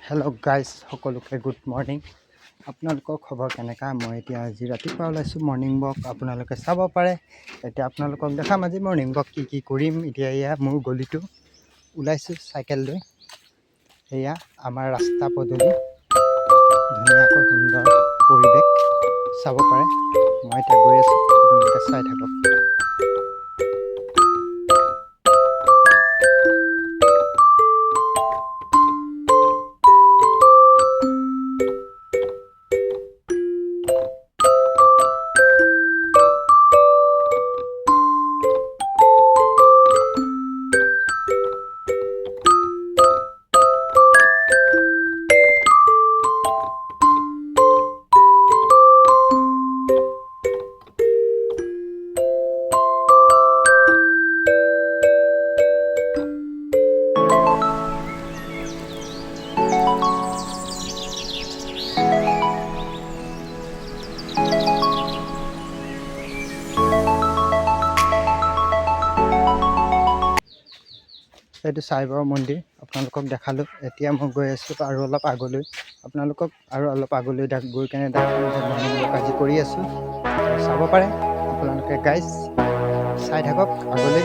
Hello' guys, সকলোকে good morning. আপোনালোকৰ খবৰ কেনেকুৱা? মই এতিয়া আজি ৰাতিপুৱা ওলাইছোঁ মৰ্ণিং ৱাক, আপোনালোকে চাব পাৰে। এতিয়া আপোনালোকক দেখাম আজি মৰ্ণিং ৱাক কি কৰিম। এতিয়া এয়া মোৰ গলিটো ওলাইছোঁ চাইকেল লৈ। এয়া আমাৰ ৰাস্তা পদূলি, ধুনীয়াকৈ সুন্দৰ পৰিৱেশ চাব পাৰে। মই এতিয়া গৈ আছোঁ, আপোনালোকে চাই থাকক। এইটো সাইবাবা মন্দিৰ আপোনালোকক দেখালোঁ। এতিয়া মই গৈ আছোঁ আৰু অলপ আগলৈ, আপোনালোকক আৰু অলপ আগলৈ গৈ কেনে দেখাম যে মৰ্ণিং ৱাক আজি কৰি আছোঁ। চাব পাৰে আপোনালোকে গাইজ, চাই থাকক আগলৈ।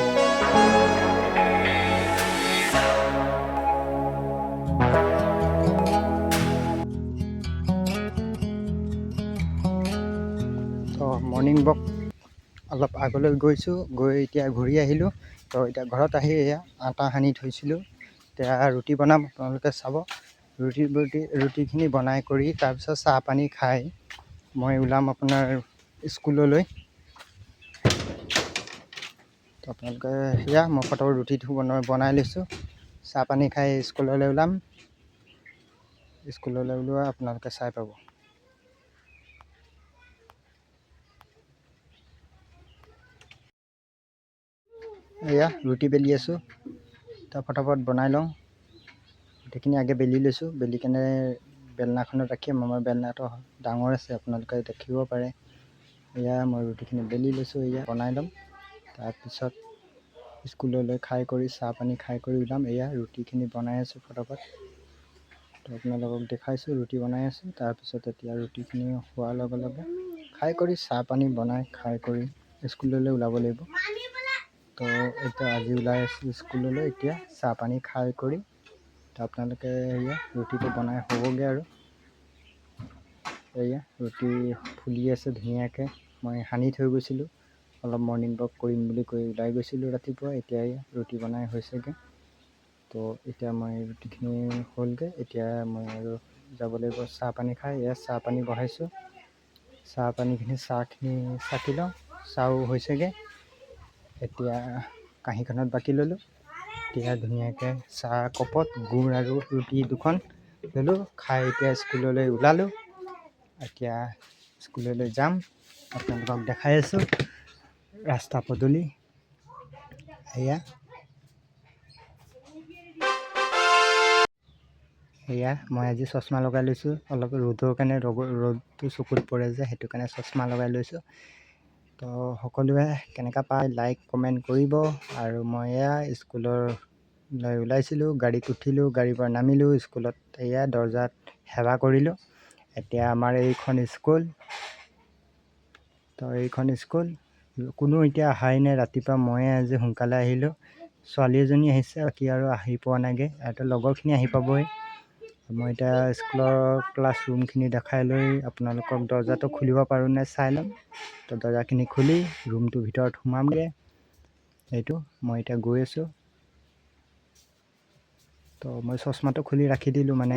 তো মৰ্ণিং ৱাক অলপ আগলৈ গৈছোঁ, গৈ এতিয়া ঘূৰি আহিলোঁ। তো এতিয়া ঘৰত আহি এয়া আটা সানি থৈছিলোঁ, এতিয়া ৰুটি বনাম, আপোনালোকে চাব। ৰুটিখিনি বনাই কৰি তাৰপিছত চাহ পানী খাই মই ওলাম আপোনাৰ স্কুললৈ। তো আপোনালোকে সেয়া মই ফটাফট ৰুটিটো বনাই লৈছোঁ, চাহ পানী খাই স্কুললৈ ওলাম। স্কুললৈ ওলোৱা আপোনালোকে চাই পাব। এয়া ৰুটি বেলি আছোঁ, তো ফটাফট বনাই লওঁ। ৰুটিখিনি আগে বেলি লৈছোঁ, বেলি কেনে বেলনাখনত ৰাখিম। আমাৰ বেলনাটো ডাঙৰ আছে, আপোনালোকে দেখিব পাৰে। এয়া মই ৰুটিখিনি বেলি লৈছোঁ, এয়া বনাই ল'ম। তাৰপিছত স্কুললৈ খাই কৰি চাহ পানী খাই কৰি ওলাম। এয়া ৰুটিখিনি বনাই আছোঁ ফটাফট, তো আপোনালোকক দেখাইছোঁ। ৰুটি বনাই আছোঁ, তাৰপিছত এতিয়া ৰুটিখিনি হোৱাৰ লগে লগে খাই কৰি চাহ পানী বনাই খাই কৰি স্কুললৈ ওলাব লাগিব। তো এতিয়া আজি ওলাই আছোঁ স্কুললৈ। এতিয়া চাহ পানী খাই কৰি তো আপোনালোকে এয়া ৰুটিটো বনাই হ'বগৈ আৰু। এয়া ৰুটি ফুলি আছে ধুনীয়াকৈ, মই সানি থৈ গৈছিলোঁ। অলপ মৰ্ণিং ৱাক কৰিম বুলি কৈ ওলাই গৈছিলোঁ ৰাতিপুৱা। এতিয়া ৰুটি বনাই হৈছেগৈ। তো এতিয়া মই ৰুটিখিনি হ'লগৈ, এতিয়া মই আৰু যাব লাগিব চাহ পানী খাই। এয়া চাহ পানী বহাইছোঁ, চাহখিনি চাকি লওঁ। চাহো হৈছেগৈ। এতিয়া কাঁহীখনত বাকি ল'লোঁ। এতিয়া ধুনীয়াকৈ চাহ কপত গুড় আৰু ৰুটি দুখন ল'লোঁ, খাই এতিয়া স্কুললৈ ওলালোঁ। এতিয়া স্কুললৈ যাম, আপোনালোকক দেখাই আছোঁ ৰাস্তা পদূলি। এয়া মই আজি চশমা লগাই লৈছোঁ, অলপ ৰ'দৰ কাৰণে, ৰ'দটো চকুত পৰে যে, সেইটো কাৰণে চশমা লগাই লৈছোঁ। তো সকলোৱে কেনেকুৱা পায় লাইক কমেণ্ট কৰিব। আৰু মই এয়া স্কুললৈ ওলাইছিলোঁ, গাড়ীত উঠিলোঁ, গাড়ীৰ পৰা নামিলোঁ, স্কুলত এয়া দৰ্জাত সেৱা কৰিলোঁ। এতিয়া আমাৰ এইখন স্কুল, তো এইখন স্কুল কোনো এতিয়া অহাই নাই। ৰাতিপুৱা ময়ে আজি সোনকালে আহিলোঁ, ছোৱালী এজনী আহিছে, বাকী আৰু আহি পোৱা নাইগৈ। আৰু লগৰখিনি আহি পাবই। মই এতিয়া স্কুলৰ ক্লাছ ৰুমখিনি দেখাই লৈ আপোনালোকক দৰ্জাটো খুলিব পাৰোঁ নে চাই ল'ম। তো দৰ্জাখিনি খুলি ৰুমটোৰ ভিতৰত সোমামগৈ। এইটো মই এতিয়া গৈ আছোঁ। তো মই চশমাটো খুলি ৰাখি দিলোঁ, মানে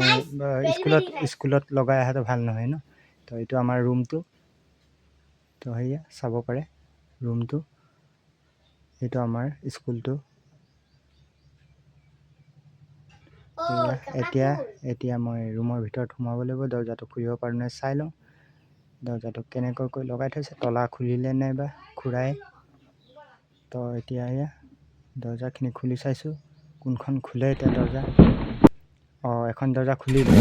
স্কুলত লগাই অহাটো ভাল নহয় ন। তো এইটো আমাৰ ৰুমটো, তো সেয়া চাব পাৰে ৰুমটো। এইটো আমাৰ স্কুলটো। এতিয়া মই ৰুমৰ ভিতৰত সোমাব লাগিব, দৰ্জাটো খুলিব পাৰোঁ নে চাই লওঁ। দৰ্জাটো কেনেকৈ লগাই থৈছে, তলা খুলিলে নাইবা খুৰাই। তো এতিয়া এয়া দৰ্জাখিনি খুলি চাইছোঁ, কোনখন খোলে এতিয়া দৰ্জা। এখন দৰ্জা খুলিলে।